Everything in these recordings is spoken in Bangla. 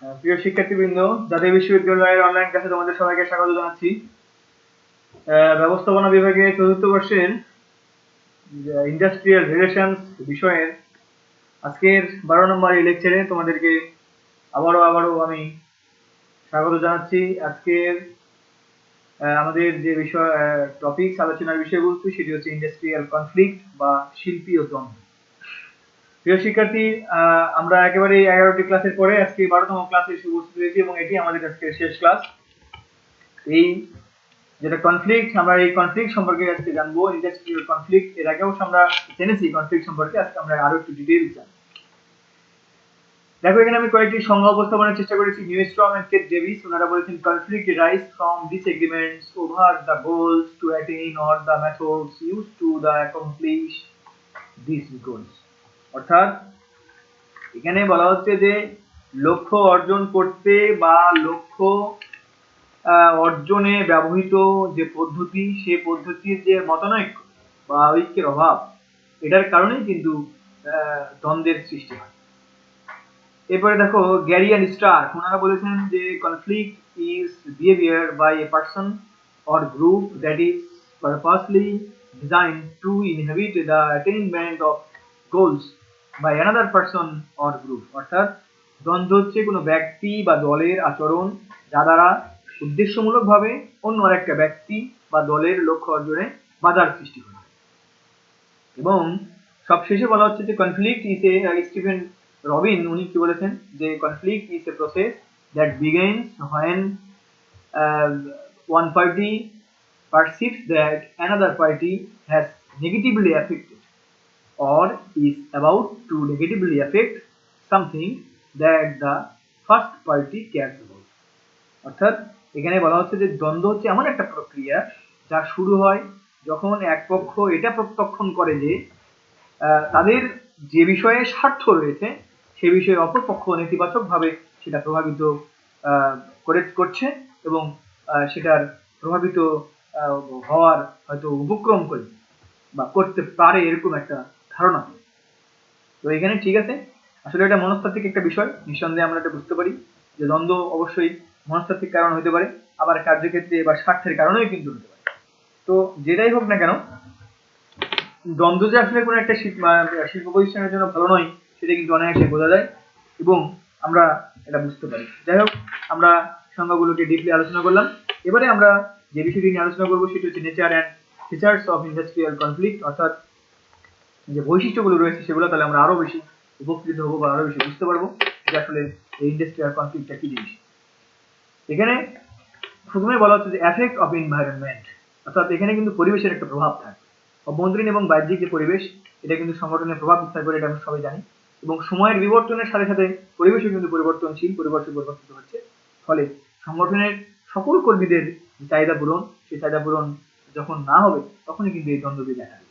প্রিয় শিক্ষার্থীবৃন্দ, জাতীয় বিশ্ববিদ্যালয়ের অনলাইন ক্লাসে তোমাদের সবাইকে স্বাগত জানাচ্ছি। ব্যবস্থাপনা বিভাগে চতুর্থ বর্ষের ইন্ডাস্ট্রিয়াল রিলেশনস বিষয়ের আজকের 12 নম্বর এই লেকচারে তোমাদেরকে আবারও আমি স্বাগত জানাচ্ছি। আজকের আমাদের যে বিষয় টপিক আলোচনার বিষয়বস্তু সেটি হচ্ছে ইন্ডাস্ট্রিয়াল কনফ্লিক্ট বা শিল্পীয় দ্বন্দ্ব। প্রিয় শিক্ষার্থী, আমরা একেবারে 11টি ক্লাসের পরে আজকে 12তম ক্লাসে এসে উপস্থিত হয়েছি এবং এটি আমাদের আজকের শেষ ক্লাস। এই যেটা কনফ্লিক্ট, আমরা এই কনফ্লিক্ট সম্পর্কে আজকে জানবো। ইন্ডাস্ট্রিয়াল কনফ্লিক্ট এর আগেও আমরা জেনেছি কনফ্লিক্ট সম্পর্কে, আজকে আমরা আরো একটু ডিটেইলস জানবো। দেখো, এখানে আমি কয়েকটি সংজ্ঞা উপস্থাপনের চেষ্টা করেছি। নিউস্ট্রম এন্ড কেট ডেভিস ওনারা বলেছেন conflict rise from disagreements over the goals to attain or the methods used to the accomplish this goals. অর্থাৎ এখানে বলা হচ্ছে যে লক্ষ্য অর্জন করতে বা লক্ষ্য অর্জনে ব্যবহৃত যে পদ্ধতি, সে পদ্ধতির যে মতানৈক্য বা ঐক্যের অভাব, এটার কারণেই কিন্তু দ্বন্দ্বের সৃষ্টি হয়। এরপরে দেখো, গ্যারি অ্যান্ড স্টার্ক ওনারা বলেছেন যে conflict is behaviour by a person or group that is purposely designed to inhibit the attainment of goals by another person or group. অর্থাৎ দ্বন্দ্ব হচ্ছে কোনো ব্যক্তি বা দলের আচরণ যা দ্বারা উদ্দেশ্যমূলকভাবে অন্য আরেকটা ব্যক্তি বা দলের লক্ষ্য অর্জনে বাধার সৃষ্টি করে। এবং সবশেষে বলা হচ্ছে যে conflict is a, Stephen Robin উনি কি বলেছেন যে conflict is a process that begins when one party perceives that another party has negatively affected or is about to negatively affect something that the first party cares about. অর্থাৎ এখানে বলা হচ্ছে যে দ্বন্দ্ব হচ্ছে এমন একটা প্রক্রিয়া যা শুরু হয় যখন এক পক্ষ এটা প্রত্যক্ষণ করে যে তাদের যে বিষয়ে স্বার্থ রয়েছে সে বিষয়ে অপর পক্ষ নেতিবাচকভাবে সেটা প্রভাবিত করছে এবং সেটার প্রভাবিত হওয়ার হয়তো উপক্রম করে বা করতে পারে, এরকম একটা ধারণা। তো এখানে ঠিক আছে, আসলে এটা মনস্তাত্ত্বিক একটা বিষয়। নিঃসন্দেহে আমরা এটা বুঝতে পারি যে দ্বন্দ্ব অবশ্যই মনস্তাত্ত্বিক কারণ হতে পারে, আবার কার্যক্ষেত্রে বা স্বার্থের কারণেও কিন্তু হতে পারে। তো যেটাই হোক না কেন, দ্বন্দ্ব যে আসলে কোনো একটা শিল্প প্রতিষ্ঠানের জন্য ভালো নয় সেটা কিন্তু অনায়াসে বোঝা যায় এবং আমরা এটা বুঝতে পারি। যাই হোক, আমরা সংজ্ঞাগুলোকে ডিপলি আলোচনা করলাম। এবারে আমরা যে বিষয়টি নিয়ে আলোচনা করবো সেটি হচ্ছে nature and features of industrial conflict. অর্থাৎ যে বৈশিষ্ট্যগুলো রয়েছে সেগুলো তাহলে আমরা আরো বেশি উপকৃত হবো বা আরো বেশি বুঝতে পারবো যে আসলে এই ইন্ডাস্ট্রিয়াল কনফ্লিক্টটা কি জিনিস। এখানে প্রথমে বলা হচ্ছে যে এফেক্ট অফ এনভায়রনমেন্ট, অর্থাৎ এখানে কিন্তু পরিবেশের একটা প্রভাব থাকে। অভ্যন্তরীণ এবং বাহ্যিক যে পরিবেশ, এটা কিন্তু সংগঠনের প্রভাব বিস্তার করে, এটা আমরা সবাই জানি। এবং সময়ের বিবর্তনের সাথে সাথে পরিবেশও কিন্তু পরিবর্তনশীল, পরিবর্তিত হচ্ছে। ফলে সংগঠনের সকল কর্মীদের চাহিদা পূরণ, সেই চাহিদা পূরণ যখন না হবে তখনই কিন্তু এই দ্বন্দ্বটি দেখা দেবে।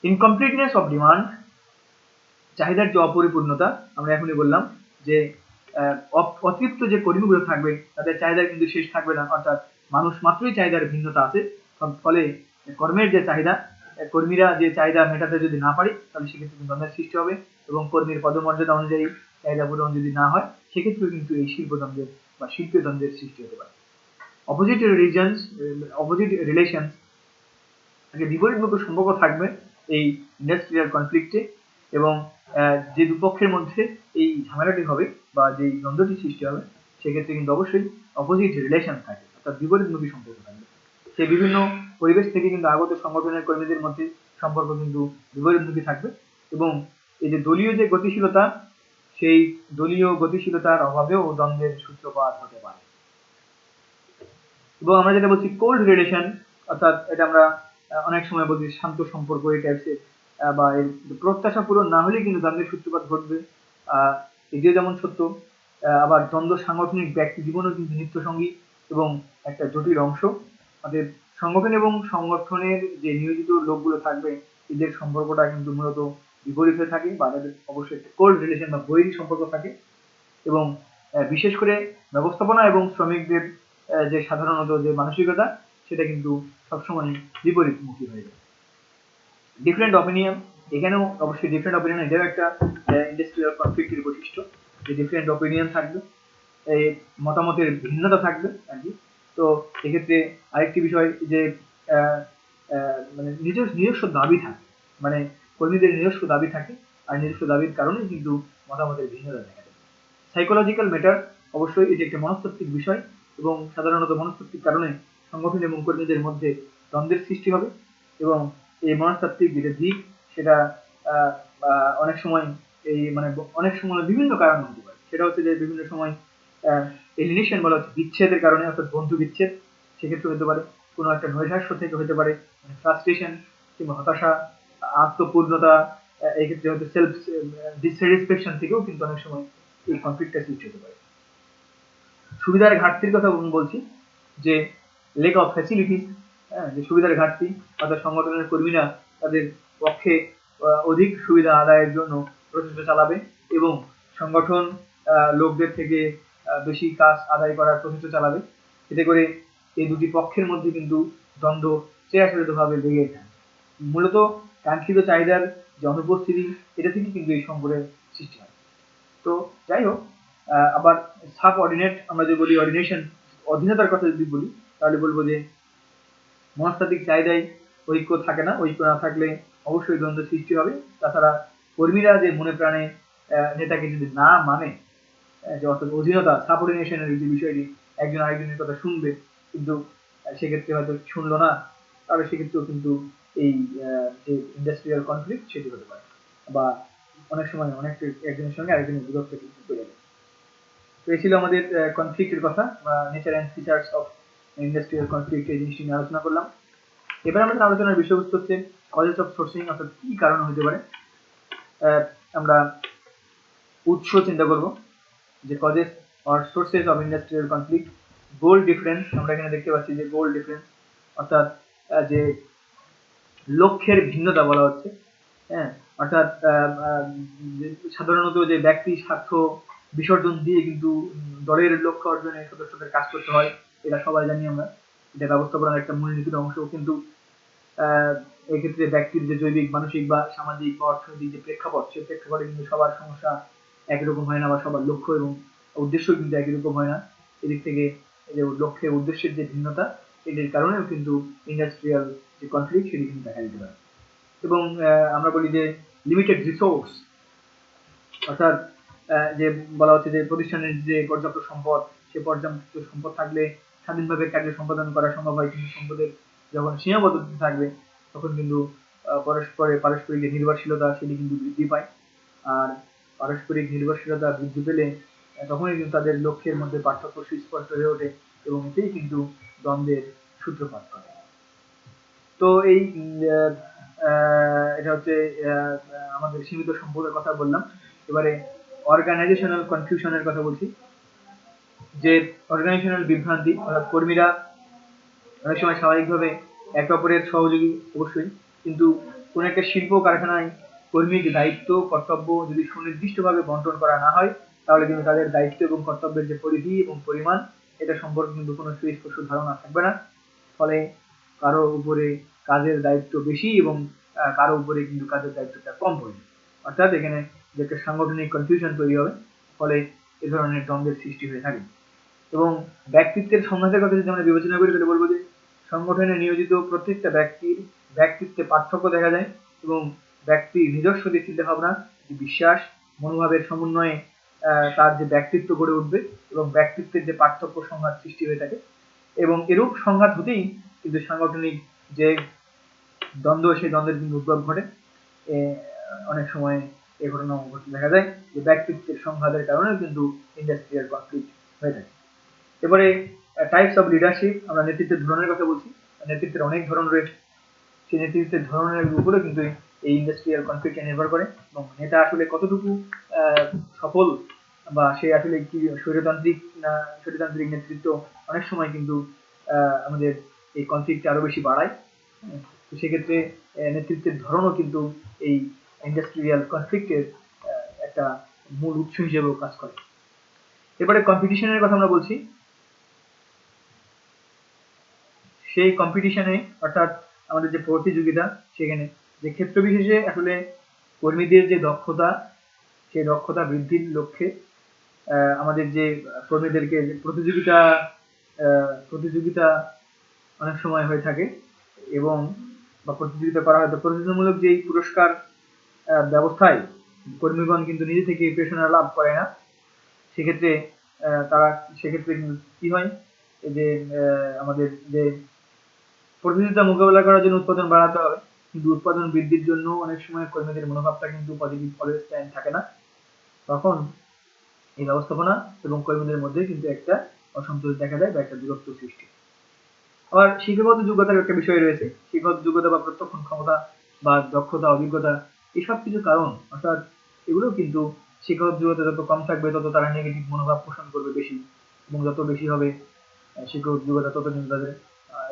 ইনকমপ্লিটনেস অফ ডিমান্ড, চাহিদার যে অপরিপূর্ণতা, আমরা এখনই বললাম যে অতৃপ্ত যে কর্মীগুলো থাকবে তাদের চাহিদা কিন্তু শেষ থাকবে না। অর্থাৎ মানুষ মাত্রই চাহিদার ভিন্নতা আছে, ফলে কর্মের যে চাহিদা, কর্মীরা যে চাহিদা মেটাতে যদি না পারে তাহলে সেক্ষেত্রে কিন্তু দ্বন্দ্বের সৃষ্টি হবে এবং কর্মীর পদমর্যাদা অনুযায়ী চাহিদা পূরণ যদি না হয় সেক্ষেত্রেও কিন্তু এই শিল্পদ্বন্দ্বের বা শিল্পীয় দ্বন্দ্বের সৃষ্টি হতে পারে। অপোজিট রিলেশনস, বিপরীতমুখী সম্পর্ক থাকবে এই ইন্ডাস্ট্রিয়াল কনফ্লিক্টে এবং যে দুপক্ষের মধ্যে এই ঝামেলাটি হবে বা যে দ্বন্দ্বটি সৃষ্টি হবে সেক্ষেত্রে কিন্তু অবশ্যই অপোজিট রিলেশন থাকে, অর্থাৎ বিপরীতমুখী সম্পর্ক থাকবে। সে বিভিন্ন পরিবেশ থেকে কিন্তু আগত সংগঠনের কর্মীদের মধ্যে সম্পর্ক কিন্তু বিপরীতমুখী থাকবে এবং এই যে দলীয় যে গতিশীলতা, সেই দলীয় গতিশীলতার অভাবেও দ্বন্দ্বের সূত্রপাত হতে পারে। এবং আমরা যেটা বলছি কোল্ড রিলেশন, অর্থাৎ এটা আমরা অনেক সময় বলছি শান্ত সম্পর্ক, এই টাইপসের বা এর প্রত্যাশা পূরণ না হলে কিন্তু দ্বন্দ্বের সূত্রপাত ঘটবে। এটিও যেমন সত্য, আবার দ্বন্দ্ব সাংগঠনিক ব্যক্তি জীবনও কিন্তু নিত্যসঙ্গী এবং একটা জটিল অংশ। অর্থাৎ সংগঠন এবং সংগঠনের যে নিয়োজিত লোকগুলো থাকবে এদের সম্পর্কটা কিন্তু মূলত বিপরীত হয়ে থাকে বা তাদের অবশ্যই একটা কোল্ড রিলেশন বা বৈরী সম্পর্ক থাকে এবং বিশেষ করে ব্যবস্থাপনা এবং শ্রমিকদের যে সাধারণত যে মানসিকতা সেটা কিন্তু সবসময় বিপরীতমুখী হয়ে যায়। ডিফারেন্ট অপিনিয়ন, এখানেও অবশ্যই ডিফারেন্ট অপিনিয়ন, এটাও একটা ইন্ডাস্ট্রিয়াল কনফ্লিক্টের বৈশিষ্ট্য। যে ডিফারেন্ট অপিনিয়ন থাকবে, এই মতামতের ভিন্নতা থাকবে আর কি। তো এক্ষেত্রে আরেকটি বিষয় যে মানে নিজস্ব দাবি থাকে, মানে কর্মীদের নিজস্ব দাবি থাকে, আর নিজস্ব দাবির কারণে কিন্তু মতামতের ভিন্নতা দেখা যায়। সাইকোলজিক্যাল ম্যাটার, অবশ্যই এটি একটি মনস্তাত্ত্বিক বিষয়, এবং সাধারণত মনস্তাত্ত্বিক কারণে সংগঠন এবং কর্মীদের মধ্যে দ্বন্দ্বের সৃষ্টি হবে, এবং এই মনস্তাত্ত্বিক যেটা দিক সেটা অনেক সময় অনেক সময় বিভিন্ন কারণ হতে পারে। সেটা হচ্ছে যে বিভিন্ন সময় এলিনেশন বলা হচ্ছে বিচ্ছেদের কারণে, অর্থাৎ বন্ধু বিচ্ছেদ, সেক্ষেত্রে হতে পারে কোনো একটা নৈরাশ্য থেকে হতে পারে, ফ্রাস্ট্রেশন কিংবা হতাশা, আত্মপূর্ণতা, এক্ষেত্রে হয়তো সেলফ ডিসস্যাটিসফ্যাকশন থেকেও কিন্তু অনেক সময় এই কনফ্লিক্টটা সৃষ্টি হতে পারে। সুবিধার ঘাটতির কথা বলছি, যে লেক অফ ফ্যাসিলিটিস, যে সুবিধার ঘাটতি, অর্থাৎ সংগঠনের কর্মীরা তাদের পক্ষে অধিক সুবিধা আদায়ের জন্য প্রচেষ্টা চালাবে, এবং সংগঠন লোকদের থেকে বেশি কাজ আদায় করার প্রচেষ্টা চালাবে। এতে করে এই দুটি পক্ষের মধ্যে কিন্তু দ্বন্দ্ব চিরাচরিতভাবে লেগে থাকে। মূলত কাঙ্ক্ষিত চাহিদার যে অনুপস্থিতি, এটা থেকে কিন্তু এই সংকটের সৃষ্টি হয়। তো যাই হোক, আবার সাবঅর্ডিনেট, আমরা যদি বলি অর্ডিনেশন, অধীনতার কথা যদি বলি, তাহলে বলবো যে মনস্তাত্ত্বিক চাহিদায় ঐক্য থাকে না, ঐক্য না থাকলে অবশ্যই দ্বন্দ্ব সৃষ্টি হবে। তাছাড়া কর্মীরা যে মনে প্রাণে নেতাকে যদি না মানে, যে অর্থাৎ অধীনতা, সাবঅর্ডিনেশনের যে বিষয়টি, একজন আরেকজনের কথা শুনবে, কিন্তু সেক্ষেত্রে হয়তো শুনলো না, তাহলে সেক্ষেত্রেও কিন্তু এই যে ইন্ডাস্ট্রিয়াল কনফ্লিক্ট সেটি হতে পারে, বা অনেক সময় একজনের সঙ্গে আরেকজনের বিরক্ত কিন্তু তৈরি হবে। তো এই ছিল আমাদের কনফ্লিক্টের কথা, বা nature and features of industrial conflict, এই জিনিসটি নিয়ে আলোচনা করলাম। এবার আমাদের আলোচনার বিষয়বস্তু হচ্ছে কজেস অফ সোর্সিং, অর্থাৎ কি কারণ হতে পারে। আমরা উৎস চিন্তা করব, যে causes or sources of industrial conflict. Goal difference, আমরা এখানে দেখতে পাচ্ছি যে গোল ডিফারেন্স, অর্থাৎ যে লক্ষ্যের ভিন্নতা বলা হচ্ছে, হ্যাঁ, অর্থাৎ সাধারণত যে ব্যক্তি স্বার্থ বিসর্জন দিয়ে কিন্তু দলের লক্ষ্য অর্জনে সদস্যদের কাজ করতে হয়, এটা সবাই জানি আমরা, এটা ব্যবস্থাপনার একটা মূলনীতির অংশ। কিন্তু এক্ষেত্রে ব্যক্তির যে জৈবিক, মানসিক বা সামাজিক বা অর্থনৈতিক যে প্রেক্ষাপট, সেই প্রেক্ষাপটে কিন্তু সবার সমস্যা একই রকম হয় না, বা সবার লক্ষ্য এবং উদ্দেশ্য কিন্তু একই রকম হয় না। এদিক থেকে যে লক্ষ্যের উদ্দেশ্যের যে ভিন্নতা, এটির কারণেও কিন্তু ইন্ডাস্ট্রিয়াল যে কনফ্লিক্ট সেটি কিন্তু দেখা দিতে পারে। এবং আমরা বলি যে লিমিটেড রিসোর্স, অর্থাৎ যে বলা হচ্ছে যে প্রতিষ্ঠানের যে পর্যাপ্ত সম্পদ, সে পর্যাপ্ত সম্পদ থাকলে স্বাধীনভাবে কার্য সম্পাদন করা সম্ভব হয়, কিন্তু সম্পদের যখন সীমাবদ্ধতা থাকবে, তখন কিন্তু পারস্পরিক যে নির্ভরশীলতা সেটি কিন্তু বৃদ্ধি পায়। আর পারস্পরিক নির্ভরশীলতা বৃদ্ধি পেলে তখনই কিন্তু তাদের লক্ষ্যের মধ্যে পার্থক্য সুস্পষ্ট হয়ে ওঠে, এবং এতেই কিন্তু দ্বন্দ্বের সূত্রপাত করে। তো এই এটা হচ্ছে আমাদের সীমিত সম্পদের কথা বললাম। এবারে অর্গানাইজেশনাল কনফিউশনের কথা বলছি, যে অর্গানাইজেশনাল বিভ্রান্তি, অর্থাৎ কর্মীরা অনেক সময় স্বাভাবিকভাবে একে অপরের সহযোগী অবশ্যই, কিন্তু কোন একটা শিল্প কারখানায় কর্মীর দায়িত্ব কর্তব্য যদি সুনির্দিষ্টভাবে বন্টন করা না হয়, তাহলে কিন্তু তাদের দায়িত্ব এবং কর্তব্যের যে পরিধি এবং পরিমাণ, এটা সম্পর্কে কিন্তু কোনো সুস্পষ্ট ধারণা থাকবে না। ফলে কারো উপরে কাজের দায়িত্ব বেশি, এবং কারো উপরে কিন্তু কাজের দায়িত্বটা কম পড়বে, অর্থাৎ এখানে যে একটা সাংগঠনিক কনফিউশন তৈরি হবে, ফলে এ ধরনের দ্বন্দ্বের সৃষ্টি হয়ে থাকে। এবং ব্যক্তিত্বের সংঘাতের কথা যদি আমরা বিবেচনা করি, তাহলে বলবো যে সংগঠনে নিয়োজিত প্রত্যেকটা ব্যক্তির ব্যক্তিত্বে পার্থক্য দেখা যায়, এবং ব্যক্তির নিজস্ব যে চিন্তাভাবনা, যে বিশ্বাস, মনোভাবের সমন্বয়ে তার যে ব্যক্তিত্ব গড়ে উঠবে, এবং ব্যক্তিত্বের যে পার্থক্য সংঘাত সৃষ্টি হয়ে থাকে, এবং এরূপ সংঘাত হতেই কিন্তু সাংগঠনিক যে দ্বন্দ্ব, সেই দ্বন্দ্বের কিন্তু উদ্ভব ঘটে। অনেক সময় এই ঘটনা ঘটতে দেখা যায় যে ব্যক্তিত্বের সংঘাতের কারণেও কিন্তু ইন্ডাস্ট্রিয়াল কনফ্লিক্ট হয়ে থাকে। এবারে টাইপস অফ লিডারশিপ, আমরা নেতৃত্বের ধরনের কথা বলছি। নেতৃত্বের অনেক ধরন রয়েছে, সেই নেতৃত্বের ধরনের উপরে কিন্তু এই ইন্ডাস্ট্রিয়াল কনফ্লিক্ট নির্ভর করে, এবং নেতা আসলে কতটুকু সফল, বা সে আসলে কি স্বৈরতান্ত্রিক না স্বৈরতান্ত্রিক নেতৃত্ব, অনেক সময় কিন্তু আমাদের এই কনফ্লিক্ট আরো বেশি বাড়ায়। তো সেক্ষেত্রে নেতৃত্বের ধরনও কিন্তু এই ইন্ডাস্ট্রিয়াল কনফ্লিক্টের একটা মূল উৎস হিসেবেও কাজ করে। এবারে কম্পিটিশনের কথা আমরা বলছি। সেই কম্পিটিশনে, অর্থাৎ আমাদের যে প্রতিযোগিতা, সেখানে যে ক্ষেত্র বিশেষে আসলে কর্মীদের যে দক্ষতা, সেই দক্ষতা বৃদ্ধির লক্ষ্যে আমাদের যে কর্মীদেরকে যে প্রতিযোগিতা অনেক সময় হয়ে থাকে এবং বা প্রতিযোগিতা করা হয়, তো প্রতিযোগিতামূলক যেই পুরস্কার ব্যবস্থায় কর্মীগণ কিন্তু নিজে থেকে প্রেরণা লাভ করে না। সেক্ষেত্রে তারা সেক্ষেত্রে কিন্তু কি হয়, যে আমাদের যে প্রতিযোগিতা মোকাবেলা করার জন্য উৎপাদন বাড়াতে হবে, কিন্তু উৎপাদন বৃদ্ধির জন্য অনেক সময় কর্মীদের মনোভাবটা কিন্তু পজিটিভ অলওয়েজ টাইম থাকে না। তখন এই ব্যবস্থাপনা এবং কর্মীদের মধ্যে কিন্তু একটা অসন্তোষ দেখা দেয় বা একটা দূরত্ব সৃষ্টি। আবার শিক্ষাগত যোগ্যতার একটা বিষয় রয়েছে। শিক্ষাগত যোগ্যতা বা প্রত্যক্ষণ ক্ষমতা বা দক্ষতা, অভিজ্ঞতা, এসব কিছু কারণ, অর্থাৎ এগুলো কিন্তু শিক্ষাগত যোগ্যতা যত কম থাকবে তত তারা নেগেটিভ মনোভাব পোষণ করবে বেশি, এবং যত বেশি হবে শিক্ষাগত যোগ্যতা তত কিন্তু তাদের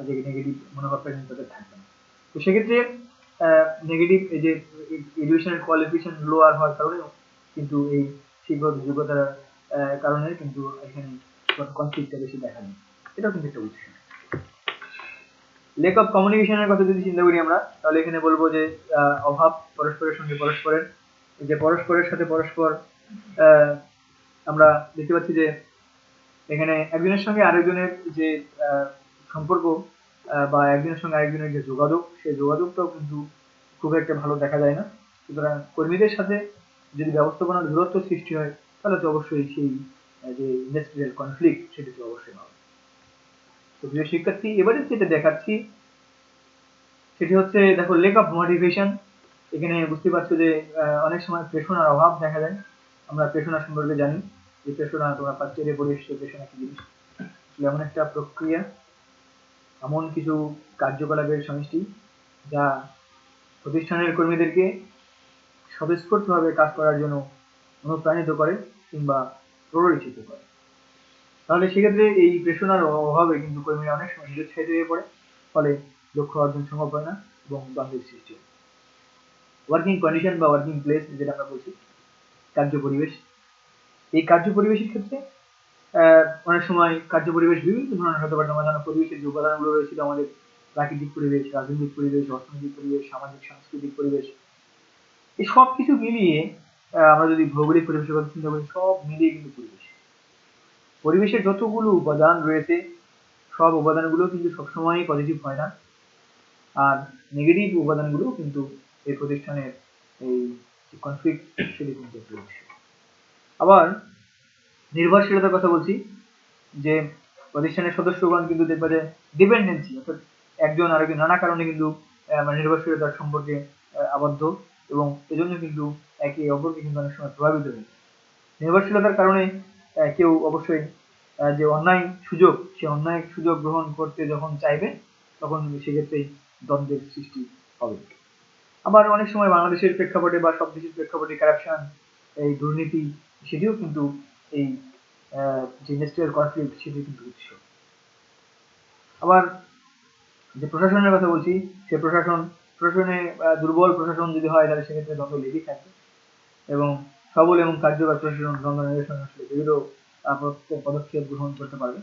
যে নেগেটিভ মনোভাবটা কিন্তু তাদের থাকবে না। তো সেক্ষেত্রে নেগেটিভ এই যে এডুকেশনাল কোয়ালিফিকেশন লোয়ার হওয়ার কারণেও কিন্তু এই শিক্ষাগত যোগ্যতার কারণে কিন্তু এখানে কনফ্লিক্টটা বেশি দেখা যায়। এটাও কিন্তু একটা উৎস। লেক অফ কমিউনিকেশনের কথা যদি চিন্তা করি আমরা, তাহলে এখানে বলবো যে অভাব পরস্পরের সঙ্গে পরস্পরের, যে পরস্পরের সাথে পরস্পর আমরা দেখতে পাচ্ছি যে এখানে একজনের সঙ্গে আরেকজনের যে সম্পর্ক বা একজনের সঙ্গে আরেকজনের যে যোগাযোগ, সেই যোগাযোগটাও কিন্তু খুব একটা ভালো দেখা যায় না। সুতরাং কর্মীদের সাথে যদি ব্যবস্থাপনার দূরত্ব সৃষ্টি হয়, তাহলে তো অবশ্যই সেই যে ইন্ডাস্ট্রিয়াল কনফ্লিক্ট সেটি তো অবশ্যই হবে। তো প্রিয় শিক্ষার্থী, এবারে যেটা দেখাচ্ছি সেটি হচ্ছে, দেখো, লেক অফ মোটিভেশন। এখানে বুঝতে পারছো যে অনেক সময় প্রেরণার অভাব দেখা যায়। আমরা প্রেরণা সম্পর্কে জানি যে প্রেরণা, তোমরা ফার্স্ট ইয়ারে পড়ে এসেছো প্রেরণা কি জিনিস। এমন একটা প্রক্রিয়া, এমন কিছু কার্যকলাপের সমষ্টি যা প্রতিষ্ঠানের কর্মীদেরকে স্বতঃস্ফূর্তভাবে কাজ করার জন্য অনুপ্রাণিত করে কিংবা প্ররোচিত করে। তাহলে সেক্ষেত্রে এই প্রেরণার অভাবে কিন্তু কর্মীরা অনেক সময় নিরুৎসাহিত হয়ে পড়ে, ফলে লক্ষ্য অর্জন সম্ভব হয় না এবং দ্বন্দ্বের সৃষ্টি হয়। ওয়ার্কিং কন্ডিশন বা ওয়ার্কিং প্লেস যেটা আমরা বলছি, কার্য পরিবেশ। এই কার্য পরিবেশের ক্ষেত্রে অনেক সময় কার্য পরিবেশ বিভিন্ন ধরনের হতে পারে। আমরা জানো পরিবেশের যে উপাদানগুলো রয়েছিল আমাদের, প্রাকৃতিক পরিবেশ, রাজনৈতিক পরিবেশ, অর্থনৈতিক পরিবেশ, সামাজিক সাংস্কৃতিক পরিবেশ, এই সব কিছু মিলিয়ে আমরা যদি ভৌগোলিক পরিবেশের কথা চিন্তা করি, সব মিলিয়ে কিন্তু পরিবেশের যতগুলো উপাদান রয়েছে, সব উপাদানগুলো কিন্তু সবসময় পজিটিভ হয় না, আর নেগেটিভ উপাদানগুলো কিন্তু এই প্রতিষ্ঠানের এই কনফ্লিক্ট সেটি কিন্তু একটু বেশি। আবার নির্ভরশীলতার কথা বলছি, যে প্রতিষ্ঠানের সদস্যগণ কিন্তু দেখবে যে ডিপেন্ডেন্সি, অর্থাৎ একজন আরেকজন নানা কারণে কিন্তু নির্ভরশীলতার সম্পর্কে আবদ্ধ, এবং এজন্য কিন্তু একে অপরকে কিন্তু অনেক সময় প্রভাবিত হয়। নির্ভরশীলতার কারণে কেউ অবশ্যই যে অন্যায় সুযোগ, সে অন্যায় সুযোগ গ্রহণ করতে যখন চাইবে, তখন সেক্ষেত্রেই দ্বন্দ্বের সৃষ্টি হবে। আবার অনেক সময় বাংলাদেশের প্রেক্ষাপটে বা সব দেশের প্রেক্ষাপটে কারাপশন, এই দুর্নীতি, সেটিও কিন্তু এই যে ইন্ডাস্ট্রিয়াল কনফ্লিক্ট সেটি কিন্তু উৎস। আবার যে প্রশাসনের কথা বলছি, সে প্রশাসনে দুর্বল প্রশাসন যদি হয়, তাহলে সেক্ষেত্রে দ্বন্দ্ব লেগেই থাকবে, এবং সবল এবং কার্যকর প্রশাসন দ্বন্দ্ব নিরসন আসলে বিবিধ পদক্ষেপ গ্রহণ করতে পারবে।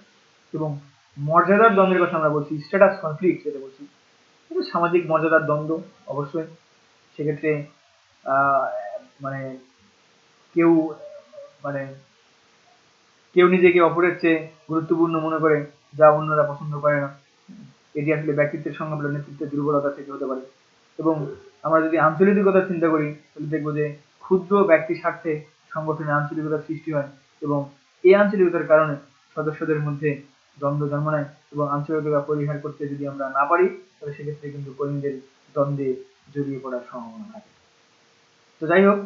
এবং মর্যাদার দ্বন্দ্বের কথা আমরা বলছি, স্ট্যাটাস কনফ্লিক্ট যেটা বলছি, কিন্তু সামাজিক মর্যাদার দ্বন্দ্ব অবশ্যই। সেক্ষেত্রে মানে কেউ মানে কেউ নিজেকে অপরের চেয়ে গুরুত্বপূর্ণ মনে করে, যা অন্যরা পছন্দ করে না। এটি আসলে ব্যক্তিত্বের সঙ্গে বা নেতৃত্বের দুর্বলতা থেকে হতে পারে। এবং আমরা যদি আঞ্চলিকতার চিন্তা করি, তাহলে দেখবো যে ক্ষুদ্র ব্যক্তি স্বার্থে সংগঠনে আঞ্চলিকতার সৃষ্টি হয়, এবং এই আঞ্চলিকতার কারণে সদস্যদের মধ্যে দ্বন্দ্ব জন্ম নেয়, এবং আঞ্চলিকতা পরিহার করতে যদি আমরা না পারি, তাহলে সেক্ষেত্রে কিন্তু কর্মীদের দ্বন্দ্বে জড়িয়ে পড়ার সম্ভাবনা থাকে। তো যাই হোক,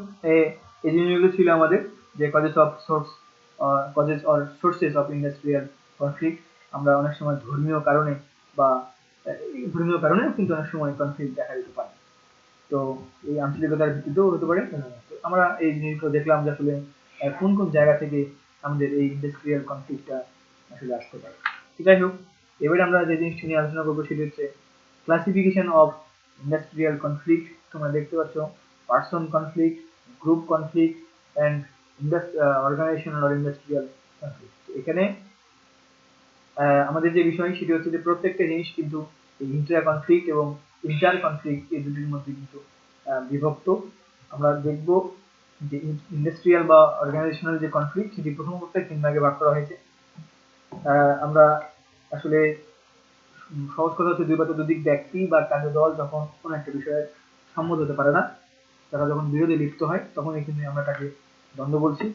এই জিনিসগুলো ছিল আমাদের যে causes or sources of industrial conflict. আমরা অনেক সময় ধর্মীয় কারণে বা ধর্মীয় কারণেও কিন্তু অনেক সময় কনফ্লিক্ট দেখা দিতে পারে। তো এই আঞ্চলিকতার ভিত্তিতেও হতে পারে। তো আমরা এই জিনিসগুলো দেখলাম যে আসলে কোন কোন জায়গা থেকে আমাদের এই ইন্ডাস্ট্রিয়াল কনফ্লিক্টটা আসলে আসতে পারে। যাই হোক, এবারে আমরা যে জিনিসটি নিয়ে আলোচনা করবো সেটি হচ্ছে ক্লাসিফিকেশন অফ ইন্ডাস্ট্রিয়াল কনফ্লিক্ট। তোমরা দেখতে পাচ্ছ person conflict, group conflict and organisational or industrial conflict. এখানে আমাদের যে বিষয় সেটি হচ্ছে যে প্রত্যেকটা জিনিস কিন্তু ইন্ট্রা কনফ্লিক্ট এবং ইন্টার কনফ্লিক্ট এই দুটির মধ্যে কিন্তু বিভক্ত। আমরা দেখব যে ইন্ডাস্ট্রিয়াল বা অর্গানাইজেশনাল যে কনফ্লিক্ট সেটি প্রথম অবস্থায় 3 ভাগে ভাগ করা হয়েছে। আমরা আসলে সহজ কথা হচ্ছে দুই বা ততোধিক ব্যক্তি বা কার্যদল যখন কোনো একটা বিষয়ে সম্মত হতে পারে না, তারা যখন বিরোধে লিপ্ত হয়, তখন এখানে আমরা তাকে দ্বন্দ্ব বলছি।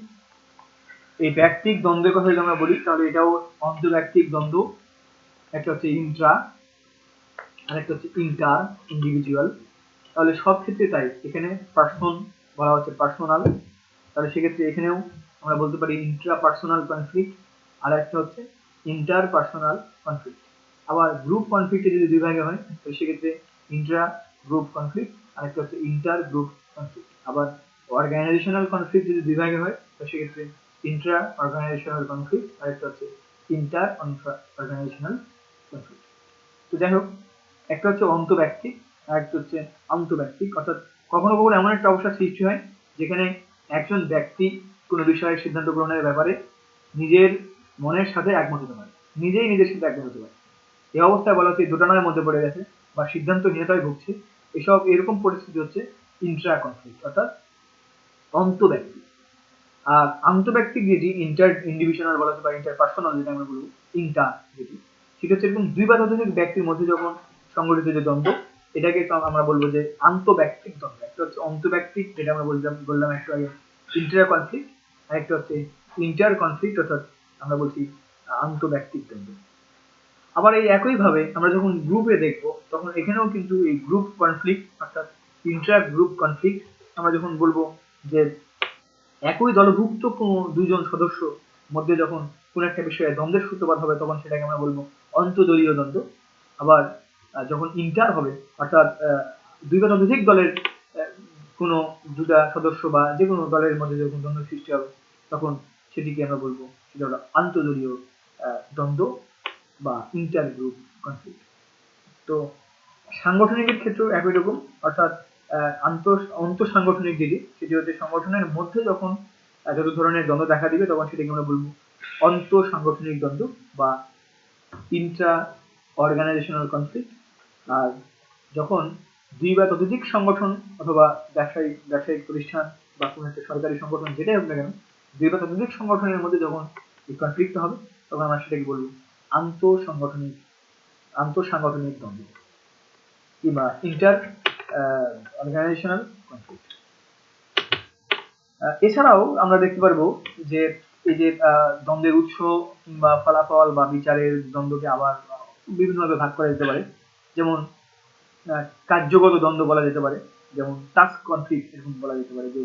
এই ব্যক্তিক দ্বন্দ্বের কথা যদি আমরা বলি তাহলে এটাও অন্তব্যক্তিক দ্বন্দ্ব, একটা হচ্ছে ইন্ট্রা আর একটা হচ্ছে ইন্টার ইন্ডিভিজুয়াল। তাহলে সব ক্ষেত্রে তাই, এখানে পার্সন বলা হচ্ছে পার্সোনাল, তাহলে সেক্ষেত্রে এখানেও আমরা বলতে পারি ইন্ট্রা পার্সোনাল কনফ্লিক্ট, আর একটা হচ্ছে ইন্টার পার্সোনাল কনফ্লিক্ট। আবার গ্রুপ কনফ্লিক্টে যদি দুই ভাগে হয় তো সেক্ষেত্রে ইন্ট্রা গ্রুপ কনফ্লিক্ট আর একটা হচ্ছে ইন্টার গ্রুপ কনফ্লিক্ট। আবার অর্গানাইজেশনাল কনফ্লিক্ট যদি দুই ভাগে হয় তো সেক্ষেত্রে ইন্ট্রা অর্গানাইজেশনাল কনফ্লিক্ট আর একটা হচ্ছে ইন্টার অর্গানাইজেশনাল কনফ্লিক্ট। তো যাই হোক, একটা হচ্ছে অন্তব্যক্তিক আর একটা হচ্ছে আন্তব্যক্তিক, অর্থাৎ কখনো কখনো এমন একটা অবস্থার সৃষ্টি হয় যেখানে একজন ব্যক্তি কোনো বিষয়ে সিদ্ধান্ত গ্রহণের ব্যাপারে নিজের মনের সাথে একমত হতে পারে, নিজেই নিজের সাথে একমত হতে পারে। এই অবস্থায় বলা হচ্ছে দোটানার মধ্যে পড়ে গেছে বা সিদ্ধান্তহীনতায় ভুগছে, এরকম পরিস্থিতি হচ্ছে ইন্ট্রা কনফ্লিক্ট অর্থাৎ অন্তব্যক্তিক। আর আন্তব্যক্তিক যেটি ইন্টার ইন্ডিভিজুয়াল বলা হচ্ছে বা ইন্টার পার্সোনাল যেটা আমরা বলবো ইন্টার, যেটি সেটা হচ্ছে এরকম দুই বা ততোধিক ব্যক্তির মধ্যে যখন সংগঠিত যে দ্বন্দ্ব, এটাকে আমরা বলবো যে আন্তব্যক্তিক দ্বন্দ্ব। একটা হচ্ছে অন্তব্যক্তিক যেটা আমরা বললাম একটু আগে ইন্টার কনফ্লিক্ট, আর একটা হচ্ছে ইন্টার কনফ্লিক্ট অর্থাৎ আমরা বলছি আন্তব্যক্তিক দ্বন্দ্ব। আবার এই একইভাবে আমরা যখন গ্রুপে দেখবো তখন এখানেও কিন্তু এই গ্রুপ কনফ্লিক্ট অর্থাৎ ইন্ট্রা গ্রুপ কনফ্লিক্ট আমরা যখন বলবো যে একই দলভুক্ত কোনো দুজন সদস্য মধ্যে যখন কোনো একটা বিষয়ে দ্বন্দ্বের সূত্রপাত হবে তখন সেটাকে আমরা বলবো অন্তদলীয় দ্বন্দ্ব। আবার যখন ইন্টার হবে অর্থাৎ দুই বা ততোধিক দলের কোনো দুটা সদস্য বা যে কোনো দলের মধ্যে যখন দ্বন্দ্ব সৃষ্টি হবে তখন সেটিকে আমরা বলবো সেটা হলো আন্তদলীয় দ্বন্দ্ব বা ইন্টার গ্রুপ কনফ্লিক্ট। তো সাংগঠনিকের ক্ষেত্রেও একই রকম, অর্থাৎ আন্তঃসাংগঠনিক যেটি সেটি হচ্ছে সংগঠনের মধ্যে যখন যত ধরনের দ্বন্দ্ব দেখা দিবে তখন সেটাকে আমরা বলবো অন্তঃসাংগঠনিক দ্বন্দ্ব বা ইন্ট্রা অর্গানাইজেশনাল কনফ্লিক্ট। আর যখন দুই বা ততোধিক সংগঠন অথবা ব্যবসায়িক প্রতিষ্ঠান বা কোনো একটা সরকারি সংগঠন যেটাই হোক না কেন, দুই বা ততোধিক সংগঠনের মধ্যে যখন এই কনফ্লিক্ট হবে তখন আমরা সেটাকে বলবো আন্তঃসাংগঠনিক দ্বন্দ্ব কিংবা ইন্টার অর্গানাইজেশনাল কনফ্লিক্ট। এছাড়াও আমরা দেখতে পারবো যে এই যে দ্বন্দ্বের উৎস কিংবা ফলাফল বা বিচারের দ্বন্দ্বকে আবার বিভিন্নভাবে ভাগ করা যেতে পারে। যেমন কার্যগত দ্বন্দ্ব বলা যেতে পারে, যেমন টাস্ক কনফ্লিক্ট এরকম বলা যেতে পারে যে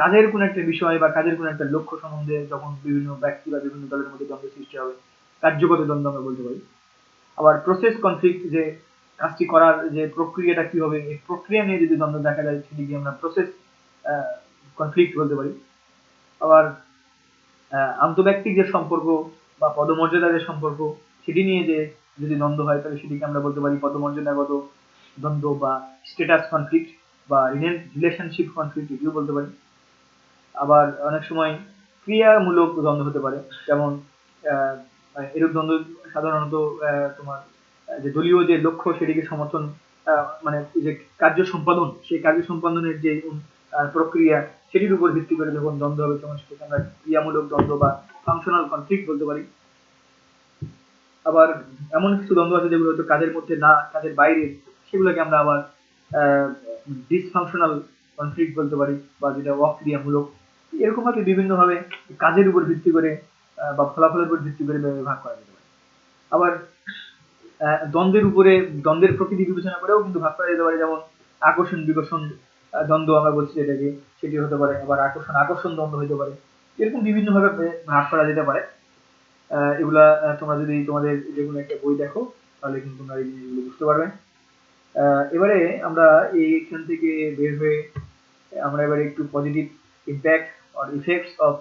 কাজের কোনো একটা বিষয় বা কাজের কোনো একটা লক্ষ্য সম্বন্ধে যখন বিভিন্ন ব্যক্তি বা বিভিন্ন দলের মধ্যে দ্বন্দ্ব সৃষ্টি হবে, কার্যগত দ্বন্দ্ব আমরা বলতে পারি। আবার প্রসেস কনফ্লিক্ট, যে কাজটি করার যে প্রক্রিয়াটা কি হবে এই প্রক্রিয়া নিয়ে যদি দ্বন্দ্ব দেখা যায় সেটিকে আমরা প্রসেস কনফ্লিক্ট বলতে পারি। আবার আন্তব্যক্তিক যে সম্পর্ক বা পদমর্যাদার যে সম্পর্ক সেটি নিয়ে যে যদি দ্বন্দ্ব হয় তাহলে সেটিকে আমরা বলতে পারি পদমর্যাদাগত দ্বন্দ্ব বা স্ট্যাটাস কনফ্লিক্ট বা রিলেশনশিপ কনফ্লিক্ট এটিও বলতে পারি। আবার অনেক সময় ক্রিয়ামূলক দ্বন্দ্ব হতে পারে, যেমন এরূপ দ্বন্দ্ব সাধারণত তোমার যে দলীয় যে লক্ষ্য সেটিকে সমর্থন মানে যে কার্য সম্পাদন সেই কার্য সম্পাদনের যে প্রক্রিয়া সেটির উপর ভিত্তি করে যখন দ্বন্দ্ব হবে তখন সেটাকে আমরা ক্রিয়ামূলক দ্বন্দ্ব বা ফাংশনাল কনফ্লিক্ট বলতে পারি। আবার এমন কিছু দ্বন্দ্ব আছে যেগুলো হয়তো কাজের মধ্যে না, কাজের বাইরে, সেগুলোকে আমরা আবার ডিসফাংশনাল কনফ্লিক্ট বলতে পারি বা যেটা অক্রিয়ামূলক। এরকম ভাবে বিভিন্ন ভাবে কাজের উপর ভিত্তি করে বা ফলাফলের উপর ভিত্তি করে ভাগ করা যেতে পারে। আবার দ্বন্দ্বের প্রকৃতি বিবেচনা করেও কিন্তু ভাগ করা যেতে পারে, যেমন আকর্ষণ বিকর্ষণ দ্বন্দ্ব আমরা বলছি যেটাকে, সেটি হতে পারে। আবার আকর্ষণ দ্বন্দ্ব হতে পারে। এরকম বিভিন্ন ভাবে ভাগ করা যেতে পারে। এগুলা তোমরা যদি তোমাদের যে কোনো একটা বই দেখো তাহলে কিন্তু তোমরা এই জিনিসগুলো বুঝতে পারবে। এবারে আমরা এইখান থেকে বের হয়ে আমরা এবারে একটু positive impact or effects of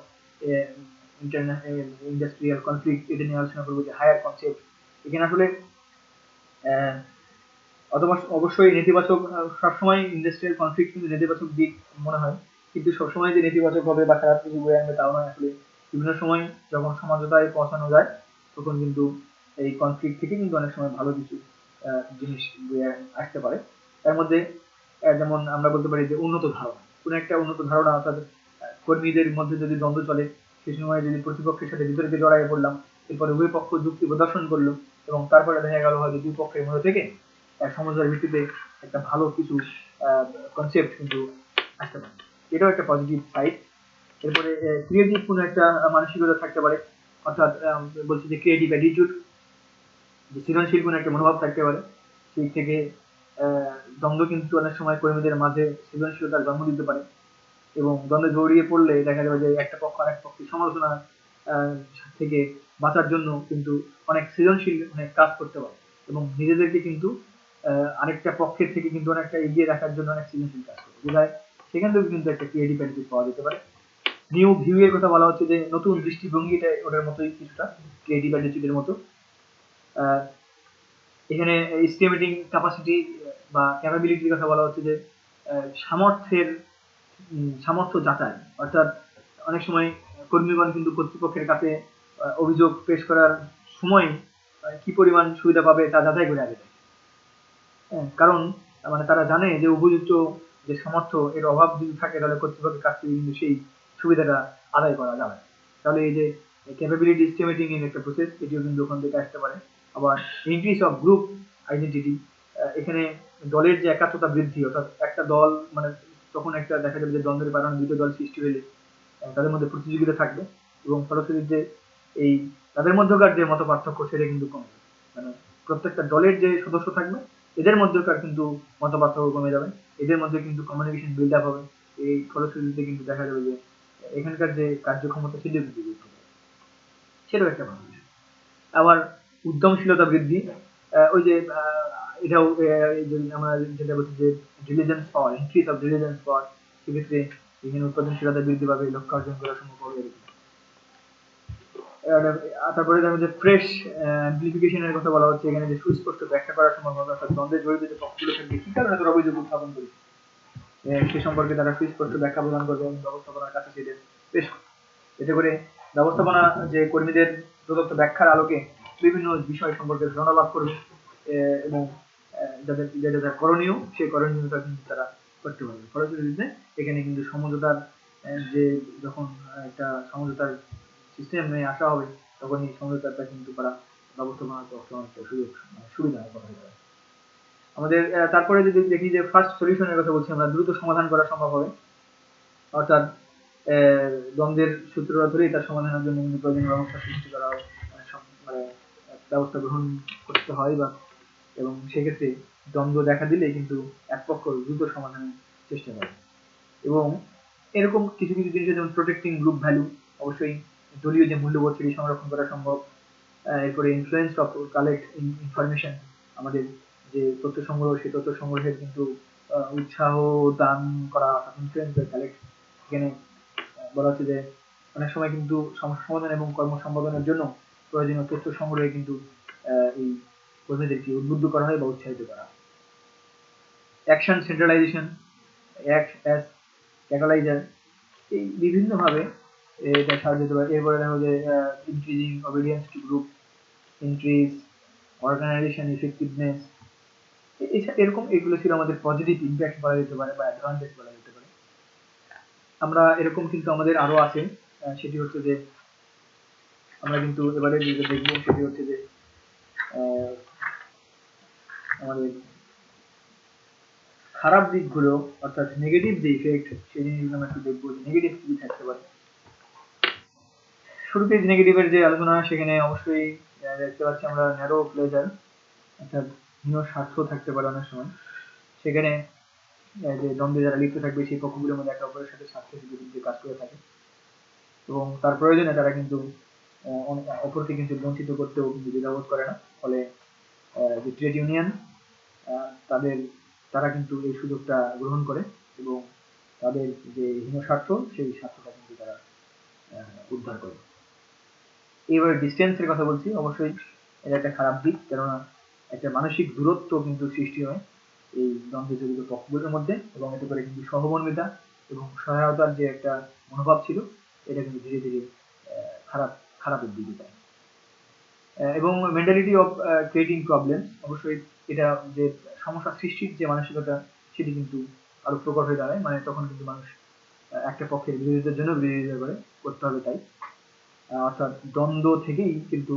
industrial conflict এটা নিয়ে আলোচনা করবো, যে হায়ার কনসেপ্ট। এখানে আসলে অবশ্যই নেতিবাচক, সবসময় ইন্ডাস্ট্রিয়াল কনফ্লিক্ট কিন্তু নেতিবাচক দিক মনে হয়, কিন্তু সবসময় যে নেতিবাচক হবে বা খারাপ কিছু বয়ে আনবে তাও নয়। আসলে বিভিন্ন সময় যখন সমঝোতায় পৌঁছানো যায় তখন কিন্তু এই কনফ্লিক্ট থেকে কিন্তু অনেক সময় ভালো কিছু জিনিস বয়ে আসতে পারে। তার মধ্যে যেমন আমরা বলতে পারি যে উন্নত ধারণা, কোনো একটা উন্নত ধারণা, অর্থাৎ কর্মীদের মধ্যে যদি দ্বন্দ্ব চলে, সেই সময় যদি প্রতিপক্ষের সাথে বিতর্কে জড়াইয়ে পড়লাম, এরপরে উভয় পক্ষ যুক্তি প্রদর্শন করলো এবং তারপরে দেখা গেল হয়তো দুই পক্ষের মধ্যে থেকে এক সমঝোতার ভিত্তিতে একটা ভালো কিছু কনসেপ্ট কিন্তু আসতে পারে। এটাও একটা পজিটিভ সাইড। এরপরে ক্রিয়েটিভ কোনো একটা মানসিকতা থাকতে পারে, অর্থাৎ বলছি যে ক্রিয়েটিভ অ্যাটিটিউড, যে সৃজনশীল কোনো একটা মনোভাব থাকতে পারে। সেই থেকে দ্বন্দ্ব কিন্তু অনেক সময় কর্মীদের মাঝে সৃজনশীলতার জন্ম দিতে পারে এবং দ্বন্দ্বে জড়িয়ে পড়লে দেখা যাবে যে একটা পক্ষ আর এক পক্ষের সমালোচনা থেকে বাঁচার জন্য কিন্তু অনেক সৃজনশীল অনেক কাজ করতে পারে এবং নিজেদেরকে কিন্তু আরেকটা পক্ষের থেকে কিন্তু অনেকটা এগিয়ে রাখার জন্য অনেক সৃজনশীল কাজ করতে বোঝায়। সেখান থেকে কিন্তু একটা ক্রিয়েটিভ অ্যাটিটিউড পাওয়া যেতে পারে। নিউ ভিউ এর কথা বলা হচ্ছে যে নতুন দৃষ্টিভঙ্গিটা ওটার মতোই কিছুটা ক্রিয়েটিভ অ্যাটিটিউডের মতো। এখানে এস্টিমেটিং ক্যাপাসিটি বা ক্যাপাবিলিটির কথা বলা হচ্ছে যে সামর্থ্যের সামর্থ্য যাচাই, অর্থাৎ অনেক সময় কর্মীগণ কিন্তু কর্তৃপক্ষের কাছে অভিযোগ পেশ করার সময় কি পরিমাণ সুবিধা পাবে তা যাচাই করে আগে দেয়। কারণ মানে তারা জানে যে উপযুক্ত যে সামর্থ্য এর অভাব যদি থাকে তাহলে কর্তৃপক্ষের কাছ থেকে কিন্তু সেই সুবিধাটা আদায় করা যাবে। তাহলে এই যে ক্যাপাবিলিটি এস্টিমেটিং এর একটা প্রসেস, এটিও কিন্তু ওখান থেকে আসতে পারে। আবার ইনক্রিজ অফ গ্রুপ আইডেন্টিটি, এখানে দলের যে একাত্মতা বৃদ্ধি, অর্থাৎ একটা দল মানে তখন একটা দেখা যাবে যে দ্বন্দ্বের কারণে দুটো দল সৃষ্টি হলে তাদের মধ্যে প্রতিযোগিতা থাকবে এবং ফলশ্রুতিতে এই তাদের মধ্যকার যে মত পার্থক্য সেটা কিন্তু কমবে। মানে প্রত্যেকটা দলের যে সদস্য থাকবে এদের মধ্যকার কিন্তু মত পার্থক্য কমে যাবে, এদের মধ্যে কিন্তু কমিউনিকেশন বিল্ড আপ হবে। এই ফলশ্রুতিতে কিন্তু দেখা যাবে যে এখানকার যে কার্যক্ষমতা সেটিও কিন্তু বৃদ্ধি পাবে, সেটাও একটা ভালো বিষয়। আবার উদ্যমশীলতা বৃদ্ধি, ওই যে এটাও আমরা যেটা বলছি যে diligence power, increase of diligence power, সেক্ষেত্রে এখানে উৎপাদনশীলতা বৃদ্ধি পাবে, লক্ষ্য অর্জন করা সম্ভব হবে। তারপরে দেখো যে ফ্রেশ অ্যাম্প্লিফিকেশনের কথা বলা হচ্ছে, এখানে যে সুস্পষ্ট ব্যাখ্যা করা সম্ভব হবে, অর্থাৎ দ্বন্দ্বে জড়িত যে পক্ষগুলো থাকবে কি কারণে তারা অভিযোগ উত্থাপন করেছে সে সম্পর্কে তারা সুস্পষ্ট ব্যাখ্যা প্রদান করবে এবং ব্যবস্থাপনার কাছে সেটা পেশ করবে। এতে করে ব্যবস্থাপনা যে কর্মীদের প্রদত্ত ব্যাখ্যার আলোকে বিভিন্ন বিষয় সম্পর্কে ধারণা লাভ করবে এবং যাদের যেটা করণীয় সেই করণীয়টা কিন্তু তারা করতে পারবে। ফলশ্রুতিতে এখানে কিন্তু সমঝোতার যে যখন একটা সমঝোতার সিস্টেমে আসা হবে তখন এই সমঝোতাটা কিন্তু তারা ব্যবস্থাপনার পক্ষে অনেকটা সুবিধা হয় কথা বলা। আমাদের তারপরে যদি দেখি যে ফার্স্ট সলিউশনের কথা বলছি, আমরা দ্রুত সমাধান করা সম্ভব হবে, অর্থাৎ দ্বন্দ্বের সূত্রটা ধরেই তার সমাধানের জন্য কিন্তু প্রয়োজনীয় ব্যবস্থা সৃষ্টি করা মানে ব্যবস্থা গ্রহণ করতে হয় বা এবং সেক্ষেত্রে দ্বন্দ্ব দেখা দিলে কিন্তু এক পক্ষ দ্রুত সমাধানের চেষ্টা করে। এবং এরকম কিছু কিছু জিনিস যেমন প্রোটেক্টিং গ্রুপ ভ্যালু, অবশ্যই দলীয় যে মূল্যবোধ সেটি সংরক্ষণ করা সম্ভব। এরপরে ইনফ্লুয়েন্স অফ কালেক্ট ইনফরমেশন, আমাদের যে তথ্য সংগ্রহ সেই তথ্য সংগ্রহের কিন্তু উৎসাহ দান করা, ইনফ্লুয়েন্স কালেক্ট, এখানে বলা হচ্ছে যে অনেক সময় কিন্তু সমস্যা সমাধান এবং কর্ম সম্পাদনের জন্য প্রয়োজনীয় তথ্য সংগ্রহে কিন্তু এই কর্মীদেরকে উদ্বুদ্ধ করা হয় বা উৎসাহিত করা। Action centralisation, act as catalyser, এই বিভিন্নভাবে এটা সাহায্য করতে পারে। এরপরে দেখো যে increasing obedience to group, increase organisation effectiveness, এরকম এগুলো ছিল আমাদের পজিটিভ ইম্প্যাক্ট বলা যেতে পারে বা অ্যাডভান্টেজ বলা যেতে পারে। আমরা এরকম কিন্তু আমাদের আরো আছে, সেটি হচ্ছে যে আমরা কিন্তু এবারে যেটা দেখবো সেটি হচ্ছে যে আমাদের খারাপ দিকগুলো, অর্থাৎ নেগেটিভ যে ইফেক্ট সেই জিনিসগুলো আমরা একটু দেখবো যে নেগেটিভ কি থাকতে পারে। শুরুতে নেগেটিভের যে আলোচনা সেখানে অবশ্যই দেখতে পাচ্ছি আমরা ন্যারো প্লেজার, অর্থাৎ হীন স্বার্থ থাকতে পারে অনেক সময়। সেখানে যে দ্বন্দ্বে যারা লিপ্ত থাকবে সেই পক্ষগুলোর মধ্যে একে অপরের সাথে স্বার্থের বিরুদ্ধে কাজ করে থাকে এবং তার প্রয়োজনে তারা কিন্তু অপরকে কিন্তু বঞ্চিত করতেও কিন্তু দ্বিধাবোধ করে না। ফলে যে ট্রেড ইউনিয়ন তারা কিন্তু এই সুযোগটা গ্রহণ করে এবং তাদের যে হীন স্বার্থ সেই স্বার্থটা কিন্তু তারা উদ্ধার করে। এবার ডিস্টেন্সের কথা বলছি, অবশ্যই এটা একটা খারাপ দিক, কেননা একটা মানসিক দূরত্ব কিন্তু সৃষ্টি হয় এই দ্বন্দ্বে জড়িত পক্ষগুলোর মধ্যে এবং এতে করে কিন্তু সহমর্মিতা এবং সহায়তার যে একটা মনোভাব ছিল এটা কিন্তু ধীরে ধীরে খারাপের দিকে যায়। এবং মেন্টালিটি অফ ক্রিয়েটিং প্রবলেম, অবশ্যই এটা যে সমস্যা সৃষ্টির যে মানসিকতা সেটি কিন্তু আরো প্রকট হয়ে দাঁড়ায়, মানে তখন কিন্তু মানুষ একটা পক্ষের বিরোধিতার জন্য বিরোধিতা করতে হবে তাই। অর্থাৎ দ্বন্দ্ব থেকেই কিন্তু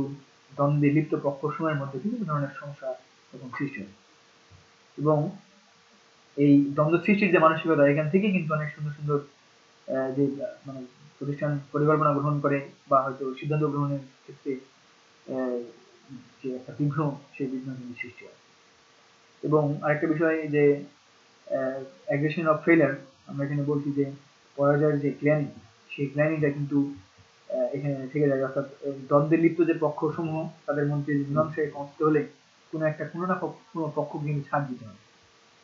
দ্বন্দ্বে লিপ্ত পক্ষ সময়ের মধ্যে বিভিন্ন ধরনের সমস্যা তখন সৃষ্টি হয়, এবং এই দ্বন্দ্ব সৃষ্টির যে মানসিকতা, এখান থেকেই কিন্তু অনেক সুন্দর সুন্দর যে মানে প্রতিষ্ঠান পরিকল্পনা গ্রহণ করে বা হয়তো সিদ্ধান্ত গ্রহণের ক্ষেত্রে যে একটা বিঘ্ন, সেই বিঘ্ন কিন্তু সৃষ্টি হয়। এবং আরেকটা বিষয় যে অ্যাগ্রেশন অফ ফেইলার, আমরা এখানে বলছি যে পরাজয়ের যে গ্লানি, সেই গ্লানিটা কিন্তু এখানে থেকে যায়। অর্থাৎ দ্বন্দ্বে লিপ্ত যে পক্ষসমূহ, তাদের মধ্যে মীমাংসায় পৌঁছতে হলে কোনো পক্ষ কিন্তু ছাড় দিতে হবে,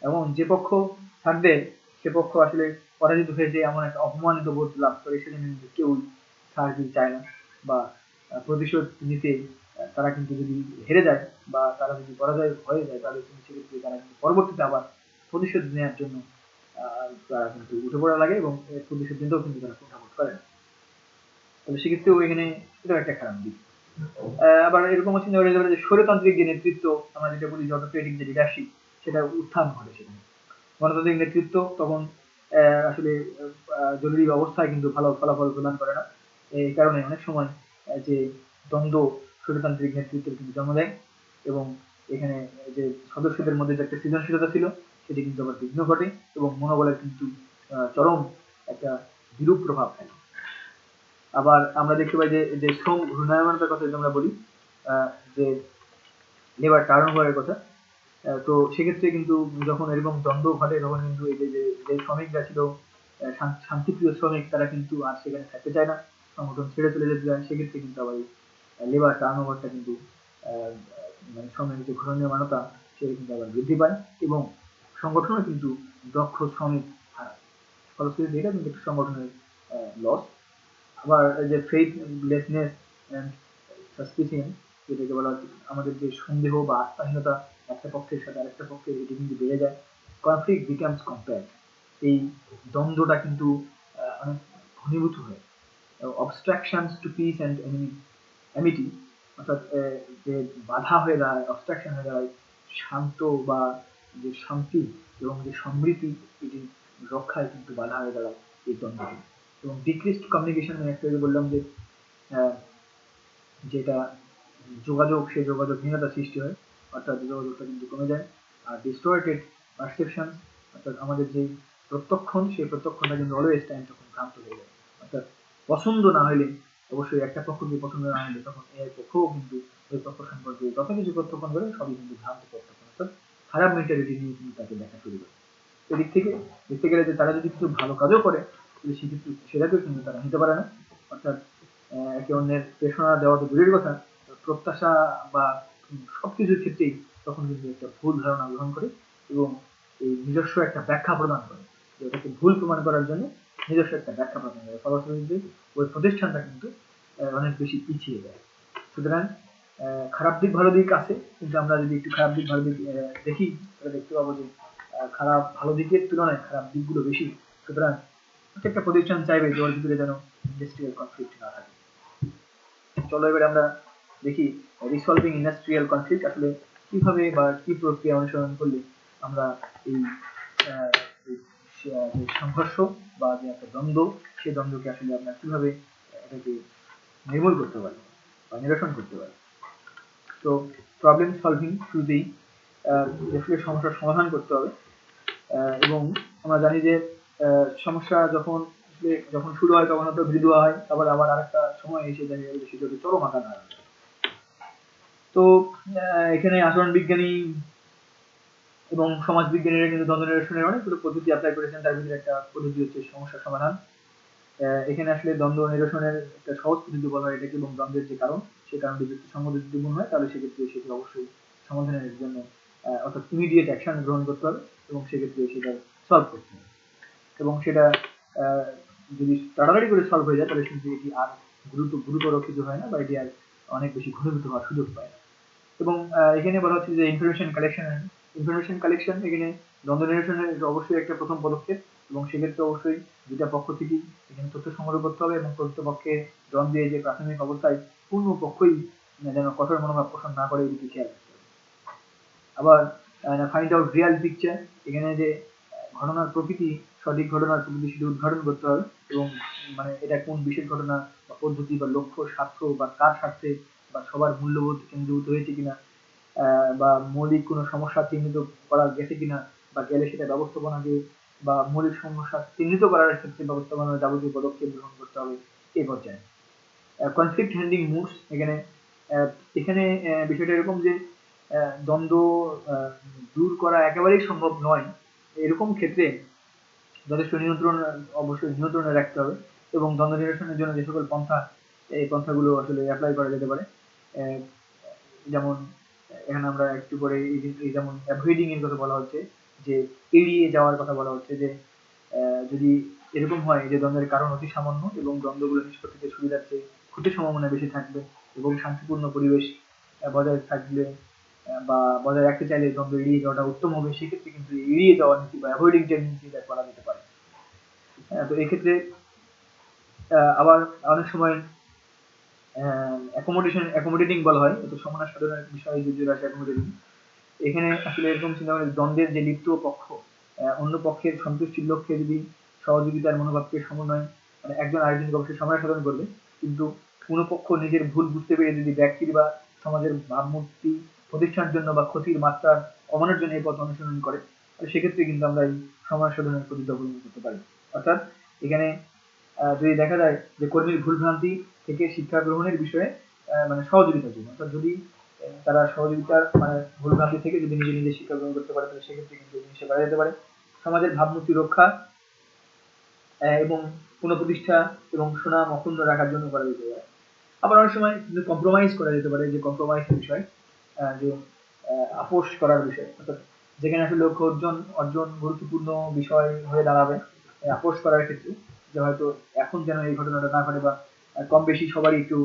এবং যে পক্ষ ছাড় দেয় সে পক্ষ আসলে পরাজিত হয়েছে এমন একটা অপমানিত বোধ লাভ করে, সেখানে কিন্তু কেউ ছাড় দিতে চায় না, বা প্রতিশোধ নিতে তারা কিন্তু যদি হেরে যায় বা তারা যদি পরাজয় হয়ে যায়, তাহলে কিন্তু সেক্ষেত্রে তারা কিন্তু পরবর্তীতে আবার প্রতিশোধ নেওয়ার জন্য তারা কিন্তু উঠে পড়া লাগে, এবং প্রতিশোধ নিতেও কিন্তু তারা কুণ্ঠাবোধ করে না। তবে সেক্ষেত্রেও এখানে এটাও একটা খারাপ দিক। আবার এরকম চিন্তা করা যেতে পারে যে স্বৈরতান্ত্রিক যে নেতৃত্ব, আমরা যেটা বলি যে অটোক্রেটিক যে লিডারশিপ, সেটা উত্থান ঘটে সেখানে। গণতান্ত্রিক নেতৃত্ব তখন আসলে জরুরি অবস্থায় কিন্তু ভালো ফলাফল প্রদান করে না। এই কারণে অনেক সময় যে দ্বন্দ্ব স্বৈরতান্ত্রিক নেতৃত্বের কিন্তু জন্ম দেয়, এবং এখানে যে সদস্যদের মধ্যে যে একটা সৃজনশীলতা ছিল, সেটি কিন্তু আবার বিঘ্ন ঘটে, এবং মনোবলের কিন্তু চরম একটা বিরূপ প্রভাব ফেলে। আবার আমরা দেখতে পাই যে শ্রম ঘূর্ণায়মানতার কথা যদি আমরা বলি, যে লেবার টার্নওভারের কথা, তো সেক্ষেত্রে কিন্তু যখন এরকম দ্বন্দ্ব ঘটে, তখন কিন্তু এই যে শ্রমিকরা ছিল শান্তিপ্রিয় শ্রমিক, তারা কিন্তু আর সেখানে থাকতে চায় না, সংগঠন ছেড়ে চলে যেতে চায়। সেক্ষেত্রে কিন্তু আবার লেবার টার্নওভারটা কিন্তু মানে শ্রমের যে ঘূর্ণায়মানতা, সেটা কিন্তু আবার বৃদ্ধি পায়, এবং সংগঠনও কিন্তু দক্ষ শ্রমিক হারায়। ফলশ্রুতিতে এটা কিন্তু একটা সংগঠনের লস। আবার যে ফেইথলেসনেস এন্ড সাসপিশন, যেটাকে বলা হচ্ছে আমাদের যে সন্দেহ বা আস্থাহীনতা একটা পক্ষের সাথে আরেকটা পক্ষের, এটি কিন্তু বেড়ে যায়। কনফ্লিক্ট বিকামস কম্প্যাক্ট, এই দ্বন্দ্বটা কিন্তু অনেক ঘনীভূত হয়। Obstructions to peace and amity, অর্থাৎ যে বাধা হয়ে দাঁড়ায়, অবস্ট্রাকশন হয়ে দাঁড়ায় শান্ত বা যে শান্তি এবং যে সমৃদ্ধি, এটি রক্ষায় কিন্তু বাধা হয়ে দাঁড়ায় এই দ্বন্দ্বটি। এবং ডিক্রিজড কমিউনিকেশন, আমি একটু আগে বললাম যে যেটা যোগাযোগ, সেই যোগাযোগহীনতা সৃষ্টি হয়, অর্থাৎ যোগাযোগটা কিন্তু কমে যায়। আর ডিস্টর্টেড পারসেপশন, অর্থাৎ আমাদের যে প্রত্যক্ষণ, সেই প্রত্যক্ষণটা কিন্তু অলওয়েজ টাইম তখন ভ্রান্ত হয়ে যায়। অর্থাৎ পছন্দ না হলে, অবশ্যই একটা পক্ষকে পছন্দ না হলে, তখন এর পক্ষও কিন্তু ওই পক্ষ সম্পর্কে যত কিছু প্রত্যক্ষণ করে সবই কিন্তু ভ্রান্ত প্রত্যক্ষণ, অর্থাৎ খারাপ মেন্টালিটি নিয়ে কিন্তু তাকে দেখা শুরু করে। এদিক থেকে দেখতে গেলে যে তারা যদি কিছু ভালো কাজও করে, সেক্ষেত্রে সেটাকেও কিন্তু তারা নিতে পারে না। অর্থাৎ একে অন্যের প্রেরণা দেওয়া তো দূরের কথা, প্রত্যাশা বা সবকিছুর ক্ষেত্রেই তখন কিন্তু একটা ভুল ধারণা গ্রহণ করে, এবং এই নিজস্ব একটা ব্যাখ্যা প্রদান করে, যে এটাকে ভুল প্রমাণ করার জন্য নিজস্ব একটা ব্যাখ্যা প্রদান করে। ফলশ্রুতিতে ওই প্রতিষ্ঠানটা কিন্তু অনেক বেশি পিছিয়ে যায়। সুতরাং খারাপ দিক ভালো দিক আছে, কিন্তু আমরা যদি একটু খারাপ দিক ভালো দিক দেখি, তাহলে দেখতে পাবো যে খারাপ ভালো দিকের তুলনায় খারাপ দিকগুলো বেশি। সুতরাং প্রত্যেকটা প্রতিষ্ঠান চাইবে যে ওর ভিতরে যেন ইন্ডাস্ট্রিয়াল কনফ্লিক্ট না থাকে। চলো এবারে আমরা দেখি রিসলভিং ইন্ডাস্ট্রিয়াল কনফ্লিক্ট আসলে কিভাবে বা কি প্রক্রিয়া অনুসরণ করলে আমরা এই যে সংঘর্ষ বা যে একটা দ্বন্দ্ব, সেই দ্বন্দ্বকে আসলে আমরা কিভাবে এটাকে নির্মূল করতে পারি বা নিরসন করতে পারি। তো প্রবলেম সলভিং, শুরুতেই আসলে সমস্যার সমাধান করতে হবে, এবং আমরা জানি যে সমস্যা যখন শুরু হয় তখন হয়তো মৃদু হয়, তারপর আবার আরেকটা সময় এসে যায় সেটাকে চরম আকার ধারণ করে। তো এখানে আচরণ বিজ্ঞানী এবং সমাজ বিজ্ঞানীরা কিন্তু দ্বন্দ্ব নিরসনের অনেকগুলো পদ্ধতি অ্যাপ্লাই করেছেন। তার ভিতরে একটা পদ্ধতি হচ্ছে সমস্যা সমাধান। এখানে আসলে দ্বন্দ্ব নিরসনের একটা সহজ পদ্ধতি বলা হয় এটাকে, এবং দ্বন্দ্বের যে কারণ, সেই কারণটি যুক্তিসঙ্গত যদি মনে হয়, তাহলে সেক্ষেত্রে সেটি অবশ্যই সমাধানের জন্য অর্থাৎ ইমিডিয়েট অ্যাকশন গ্রহণ করতে হবে, এবং সেক্ষেত্রে সেটা সলভ করতে হবে। এবং সেটা যদি তাড়াতাড়ি করে সলভ হয়ে যায়, তাহলে কিন্তু এটি আর গুরুতর কিছু হয় না, বা এটি আর অনেক বেশি ঘনীভূত হওয়ার সুযোগ পায় না। এবং এখানে বলা হচ্ছে যে ইনফরমেশন কালেকশন এখানে দ্বন্দ্ব নিরসনের অবশ্যই একটা প্রথম পদক্ষেপ, এবং সেক্ষেত্রে অবশ্যই দুটা পক্ষ থেকেই এখানে তথ্য সংগ্রহ করতে হবে, এবং প্রকৃত পক্ষে জন দিয়ে যে প্রাথমিক অবস্থায় পূর্ণ পক্ষই যেন কঠোর মনোভাব পোষণ না করে, এদিকে খেয়াল রাখতে হবে। আবার ফাইন্ড আউট রিয়াল পিকচার, এখানে যে ঘটনার প্রকৃতি, সঠিক ঘটনার প্রকৃতি সেটি উদ্ঘাটন করতে হবে, এবং মানে এটা কোন বিশেষ ঘটনা বা পদ্ধতি বা লক্ষ্য, স্বার্থ বা কার স্বার্থে বা সবার মূল্যবোধ কেন্দ্রীভূত হয়েছে কিনা, বা মৌলিক কোনো সমস্যা চিহ্নিত করা গেছে কিনা, বা গেলে সেটা ব্যবস্থাপনাকে বা মৌলিক সমস্যা চিহ্নিত করার ক্ষেত্রে ব্যবস্থাপনার যাবতীয় পদক্ষেপ গ্রহণ করতে হবে এই পর্যায়ে। কনফ্লিক্ট হ্যান্ডলিং মুডস, এখানে এখানে বিষয়টা এরকম যে দ্বন্দ্ব দূর করা একেবারেই সম্ভব নয়, এরকম ক্ষেত্রে যথেষ্ট নিয়ন্ত্রণ অবশ্যই নিয়ন্ত্রণে রাখতে হবে, এবং দ্বন্দ্ব নিরসনের জন্য যে সকল পন্থা, এই পন্থাগুলো আসলে অ্যাপ্লাই করা যেতে পারে। যেমন এখানে আমরা একটু পরে যেমন অ্যাভয়েডিং এর কথা বলা হচ্ছে, যে এড়িয়ে যাওয়ার কথা বলা হচ্ছে, যে যদি এরকম হয় যে দ্বন্দ্বের কারণ অতি সামান্য এবং দ্বন্দ্বগুলো নিষ্পত্তিতে সুবিধার চেয়ে ক্ষতির সম্ভাবনা বেশি থাকবে, এবং শান্তিপূর্ণ পরিবেশ বজায় থাকলে বা বজায় রাখতে চাইলে দ্বন্দ্ব এড়িয়ে যাওয়াটা উত্তম হবে, সেক্ষেত্রে কিন্তু এড়িয়ে যাওয়ার নীতি বা অ্যাভয়েডিং টেন্ডেন্সি করা যেতে পারে। তো এক্ষেত্রে আবার অনেক সময় অ্যাকোমোডেটিং বলা হয়, তো সমানা সাধনের বিষয়ে যদিও আসে অ্যাকোমোডেটিং। এখানে আসলে এরকম চিন্তা করে দ্বন্দ্বের যে লিপ্ত পক্ষ অন্য পক্ষের সন্তুষ্টির লক্ষ্যে যদি সহযোগিতার মনোভাবকে সমন্বয়, মানে একজন আরেকজনকে অবশ্যই সময় সাধন করবে, কিন্তু কোনো পক্ষ নিজের ভুল বুঝতে পেরে যদি ব্যক্তির বা সমাজের ভাবমূর্তি প্রতিষ্ঠার জন্য বা ক্ষতির মাত্রা কমানোর জন্য এই পথ অনুসরণ করে, সেক্ষেত্রে কিন্তু আমরা এই সময় সাধনের প্রতিজ্ঞা পূরণ করতে পারি। অর্থাৎ এখানে যদি দেখা যায় যে কর্মীর ভুলভ্রান্তি থেকে শিক্ষা গ্রহণের বিষয়ে মানে সহযোগিতার জন্য, অর্থাৎ যদি তারা সহযোগিতার মানে ভুলভ্রান্তি থেকে যদি নিজে নিজে শিক্ষা গ্রহণ করতে পারে, তাহলে সেক্ষেত্রে কিন্তু জিনিসটা করা যেতে পারে। সমাজের ভাবমূর্তি রক্ষা এবং পুনঃপ্রতিষ্ঠা এবং সুনাম অক্ষুণ্ণ রাখার জন্য করা যেতে পারে। আবার অনেক সময় কিন্তু কম্প্রোমাইজ করা যেতে পারে, যে কম্প্রোমাইজের বিষয়, যে আপোষ করার বিষয়, অর্থাৎ যেখানে আসলে লক্ষ্য অর্জন গুরুত্বপূর্ণ বিষয় হয়ে দাঁড়াবে আপোষ করার ক্ষেত্রে, যে হয়তো এখন যেন এই ঘটনাটা না ঘটে, বা কম বেশি সবারই একটু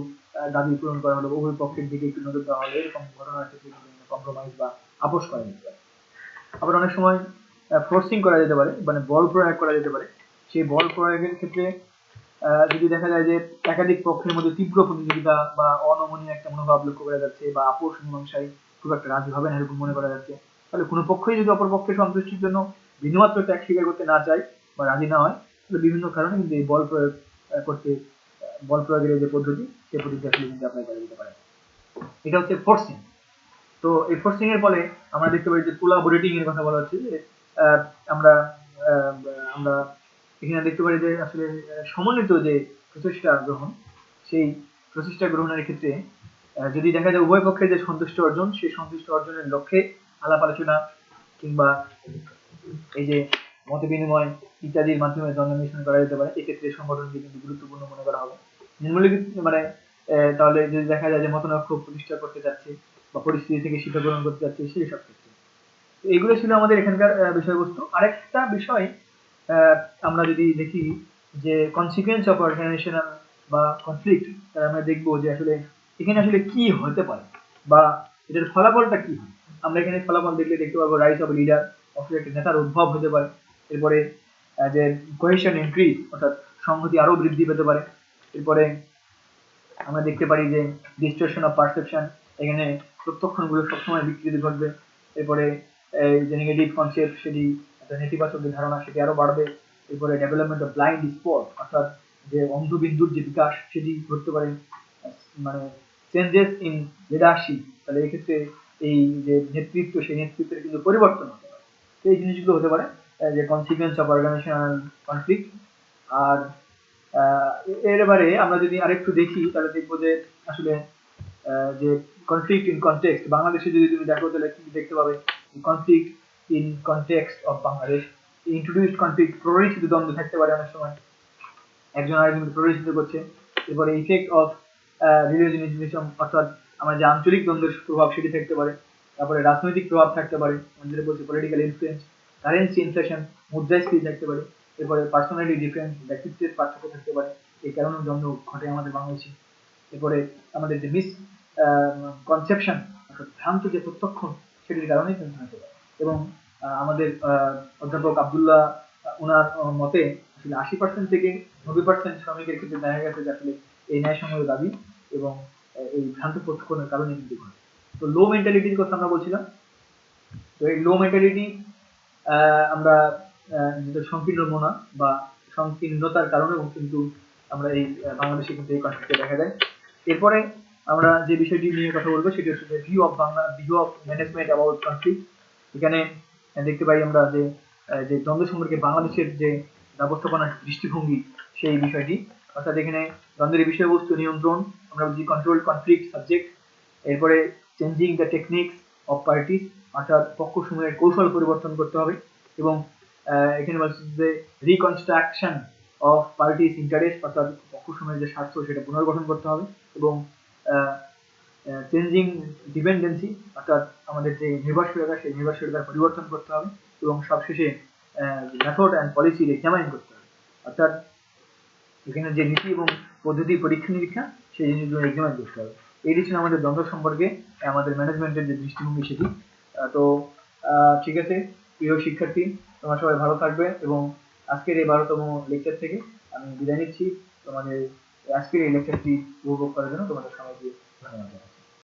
দাবি পূরণ করা হলো, উভয় পক্ষের দিকে একটু নজর দেওয়া হলো, এরকম ঘটনার ক্ষেত্রে কম্প্রোমাইজ বা আপোষ করা যেতে পারে। আবার অনেক সময় ফোর্সিং করা যেতে পারে, মানে বল প্রয়োগ করা যেতে পারে। সেই বল প্রয়োগের ক্ষেত্রে যদি দেখা যায় যে একাধিক পক্ষের মধ্যে তীব্র প্রতিযোগিতা বা অনমনীয় একটা মনোভাব লক্ষ্য করা যাচ্ছে, বা আপোষ মীমাংসায় খুব একটা রাজি হবে না এরকম মনে করা যাচ্ছে, তাহলে কোনো পক্ষই যদি অপর পক্ষের সন্তুষ্টির জন্য বিন্দুমাত্র ত্যাগ স্বীকার করতে না চায় বা রাজি না হয়, তাহলে বিভিন্ন কারণে কিন্তু এই বল প্রয়োগ করতে বল প্রয়োগের যে পদ্ধতি, সেই পদ্ধতি আসলে কিন্তু অ্যাপ্লাই করা যেতে পারে। এটা হচ্ছে ফোর্সিং। তো এই ফোর্সিং এর ফলে আমরা দেখতে পাই যে কোলাবোরেটিং এর কথা বলা হচ্ছে, যে আহ, আমরা আহ, আমরা এখানে দেখতে পারি যে আসলে সমন্বিত যে প্রচেষ্টা গ্রহণ, সেই প্রচেষ্টা গ্রহণের ক্ষেত্রে যদি দেখা যায় উভয় পক্ষের যে সন্তুষ্ট অর্জন, সেই সন্তুষ্ট অর্জনের লক্ষ্যে আলাপ আলোচনা কিংবা এই যে মত বিনিময় ইত্যাদির মাধ্যমে দ্বন্দ্ব নিরসন করা যেতে পারে, এক্ষেত্রে সংগঠনকে কিন্তু গুরুত্বপূর্ণ মনে করা হবে। নিম্নলিখিত মানে তাহলে যদি দেখা যায় যে মতনৈক্য প্রতিষ্ঠা করতে যাচ্ছে বা পরিস্থিতি থেকে শিক্ষা গ্রহণ করতে যাচ্ছে, সেই সব ক্ষেত্রে। এইগুলো ছিল আমাদের এখানকার বিষয়বস্তু। আরেকটা বিষয় আমরা যদি দেখি যে কনসিকুয়েন্স অফ অর্গানাইজেশনাল বা কনফ্লিক্ট, আমরা দেখবো যে আসলে এখানে আসলে কি হতে পারে বা এটার ফলাফলটা কি হয়। আমরা এখানে ফলাফল দেখলে দেখতে পাবো রাইজ অফ লিডার, অবশ্যই একটা নেতার উদ্ভব হতে পারে। এরপরে যে কোহেশন ইনক্রিজ, অর্থাৎ সংহতি আরো বৃদ্ধি পেতে পারে। এরপরে আমরা দেখতে পারি যে ডিস্টরশন অফ পারসেপশন, এখানে প্রত্যক্ষণগুলো সবসময় বিকৃতি ঘটবে। এরপরে যে নেগেটিভ কনসেপ্ট, সেটি একটা নেতিবাচক যে ধারণা, সেটি আরো বাড়বে। এরপরে ডেভেলপমেন্ট অফ ব্লাইন্ড স্পট, অর্থাৎ যে অন্ধবিন্দুর যে বিকাশ, সেটি ঘটতে পারে। মানে চেঞ্জেস ইন লিডারশিপ, তাহলে এক্ষেত্রে এই যে নেতৃত্ব, সেই নেতৃত্বের কিন্তু পরিবর্তন হতে পারে। তো এই জিনিসগুলো হতে পারে যে কনসিকুয়েন্স অফ অর্গানাইজেশনাল কনফ্লিক্ট। আর এর এবারে আমরা যদি আরেকটু দেখি, তাহলে দেখবো যে আসলে যে কনফ্লিক্ট ইন কনটেক্সট, বাংলাদেশে যদি তুমি দেখো তাহলে কি দেখতে পাবে, conflict in context of Bangladesh, introduced conflict, প্ররোচিত দ্বন্দ্ব থাকতে পারে অনেক সময়, একজন আরেকজনকে প্ররোচিত করছে। এরপরে ইফেক্ট অফ রিলিজিয়নিজম, অর্থাৎ আমার যে আঞ্চলিক দ্বন্দ্বের প্রভাব, সেটি থাকতে পারে। তারপরে রাজনৈতিক প্রভাব থাকতে পারে, যেটা বলছে পলিটিক্যাল ইনফ্লুয়েন্স। কারেন্সি ইনফ্লেশন, মুদ্রাস্ফীতি থাকতে পারে। এরপরে পার্সোনালিটি ডিফারেন্স, ব্যক্তিত্বের পার্থক্য থাকতে পারে, এই কারণেও দ্বন্দ্ব ঘটে আমাদের বাংলাদেশে। এরপরে আমাদের যে মিস কনসেপশন, অর্থাৎ ভ্রান্ত যে প্রত্যক্ষণ, সেটির কারণেই কিন্তু হতে পারে। এবং আমাদের অধ্যাপক আবদুল্লাহ ওনার মতে আসলে 80% থেকে 90% শ্রমিকের ক্ষেত্রে দেখা গেছে যে আসলে এই ন্যায়সঙ্গত দাবি এবং এই ভ্রান্ত প্রত্যক্ষণের কারণে কিন্তু ঘটে। তো লো মেন্টালিটির কথা আমরা বলছিলাম। তো এই লো মেন্টালিটি আমরা যেটা সংকীর্ণমনা বা সংকীর্ণতার কারণেও কিন্তু আমরা এই বাংলাদেশে কিন্তু এই কনফ্লিক্টটা দেখা যায়। এরপরে আমরা যে বিষয়টি নিয়ে কথা বলবো সেটি হচ্ছে view of management about conflict. এখানে দেখতে পাই আমরা যে দ্বন্দ্ব সম্পর্কে বাংলাদেশের যে ব্যবস্থাপনার দৃষ্টিভঙ্গি সেই বিষয়টি, অর্থাৎ এখানে দ্বন্দ্বের বিষয়বস্তু নিয়ন্ত্রণ, আমরা বলছি কন্ট্রোল কনফ্লিক্ট সাবজেক্ট। এরপরে changing the techniques of parties, অর্থাৎ পক্ষসমূহের কৌশল পরিবর্তন করতে হবে। এবং এখানে বলছে যে রিকনস্ট্রাকশন অফ পার্টিস ইন্টারেস্ট, অর্থাৎ পক্ষসমূহের যে স্বার্থ সেটা পুনর্গঠন করতে হবে। এবং চেঞ্জিং ডিপেন্ডেন্সি, অর্থাৎ আমাদের যে নির্ভরশীলতা সেই নির্ভরশীলতার পরিবর্তন করতে হবে। এবং সবশেষে মেথড অ্যান্ড পলিসির এক্সামাইন করতে হবে, অর্থাৎ এখানে যে নীতি এবং পদ্ধতি পরীক্ষা নিরীক্ষা সেই জিনিসগুলো এক্সামাইন করতে হবে। এটি ছিল আমাদের দ্বন্দ্ব সম্পর্কে আমাদের ম্যানেজমেন্টের যে দৃষ্টিভঙ্গি সেটি। তো ঠিক আছে প্রিয় শিক্ষার্থী, তোমরা সবাই ভালো থাকবে এবং আজকের এই 12তম লেকচার থেকে আমি বিদায় নিচ্ছি। তোমাদের আজকের এই লেকচারটি উপভোগ করার জন্য তোমাদের সবাইকে ধন্যবাদ।